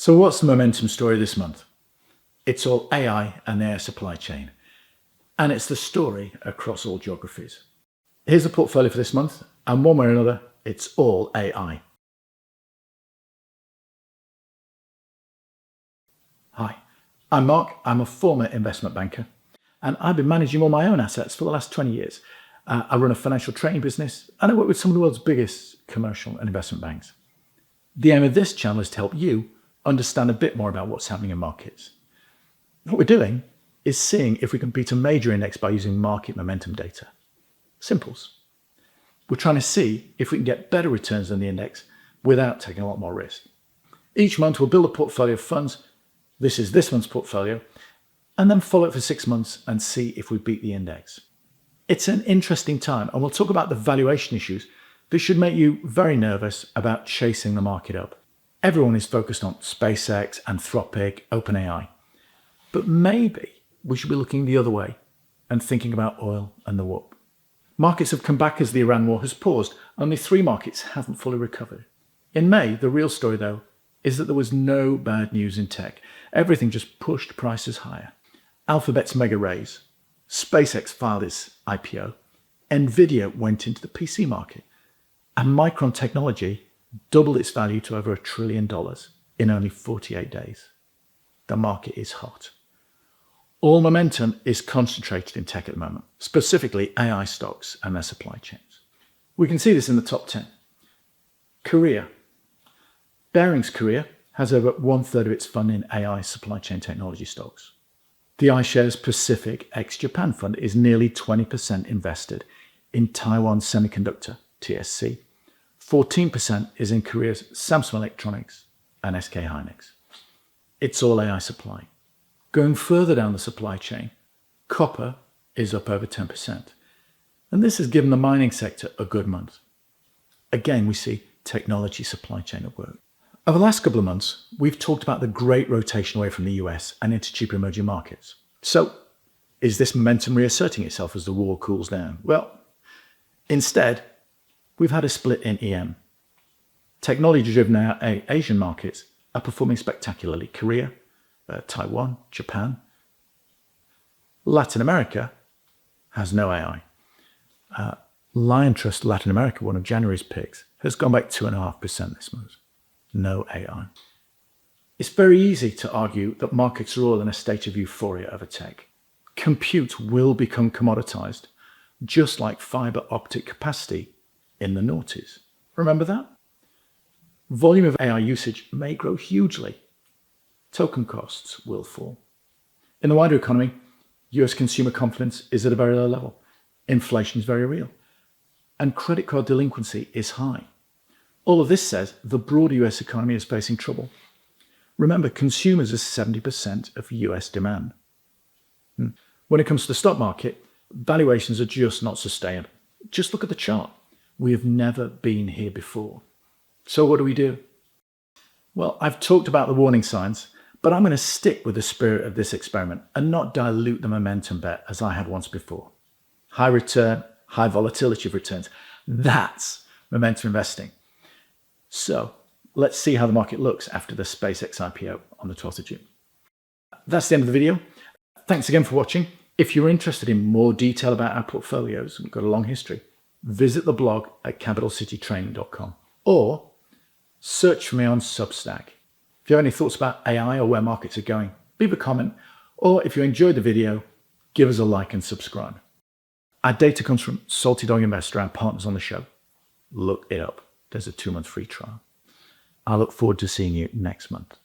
So what's the momentum story this month? It's all AI and their supply chain. And it's the story across all geographies. Here's the portfolio for this month, and one way or another, it's all AI. Hi, I'm Mark. I'm a former investment banker, and I've been managing all my own assets for the last 20 years. I run a financial trading business, and I work with some of the world's biggest commercial and investment banks. The aim of this channel is to help you understand a bit more about what's happening in markets. What we're doing is seeing if we can beat a major index by using market momentum data. Simples. We're trying to see if we can get better returns than the index without taking a lot more risk. Each month we'll build a portfolio of funds. This is this month's portfolio, and then follow it for 6 months and see if we beat the index. It's an interesting time, and we'll talk about the valuation issues that should make you very nervous about chasing the market up. Everyone is focused on SpaceX, Anthropic, OpenAI. But maybe we should be looking the other way and thinking about oil and the whoop. Markets have come back as the Iran war has paused. Only 3 markets haven't fully recovered. In May, the real story, though, is that there was no bad news in tech. Everything just pushed prices higher. Alphabet's mega raise, SpaceX filed its IPO, Nvidia went into the PC market, and Micron technology doubled its value to over $1 trillion in only 48 days. The market is hot. All momentum is concentrated in tech at the moment, specifically AI stocks and their supply chains. We can see this in the top 10. Korea. Barings Korea has over 1/3 of its fund in AI supply chain technology stocks. The iShares Pacific ex-Japan fund is nearly 20% invested in Taiwan Semiconductor, TSC. 14% is in Korea's Samsung Electronics and SK Hynix. It's all AI supply. Going further down the supply chain, copper is up over 10%. And this has given the mining sector a good month. Again, we see technology supply chain at work. Over the last couple of months, we've talked about the great rotation away from the US and into cheaper emerging markets. So, is this momentum reasserting itself as the war cools down? Well, instead, we've had a split in EM. Technology-driven Asian markets are performing spectacularly. Korea, Taiwan, Japan. Latin America has no AI. Lion Trust Latin America, one of January's picks, has gone back 2.5% this month. No AI. It's very easy to argue that markets are all in a state of euphoria over tech. Compute will become commoditized, just like fiber optic capacity in the noughties. Remember that? Volume of AI usage may grow hugely. Token costs will fall. In the wider economy, US consumer confidence is at a very low level. Inflation is very real. And credit card delinquency is high. All of this says the broader US economy is facing trouble. Remember, consumers are 70% of US demand. When it comes to the stock market, valuations are just not sustainable. Just look at the chart. We have never been here before. So what do we do? Well, I've talked about the warning signs, but I'm going to stick with the spirit of this experiment and not dilute the momentum bet as I have once before. High return, high volatility of returns. That's momentum investing. So let's see how the market looks after the SpaceX IPO on the 12th of June. That's the end of the video. Thanks again for watching. If you're interested in more detail about our portfolios, we've got a long history, visit the blog at capitalcitytraining.com or search for me on Substack. If you have any thoughts about AI or where markets are going, leave a comment, or if you enjoyed the video, give us a like and subscribe. Our data comes from Salty Dog Investor, our partners on the show. Look it up. There's a 2-month free trial. I look forward to seeing you next month.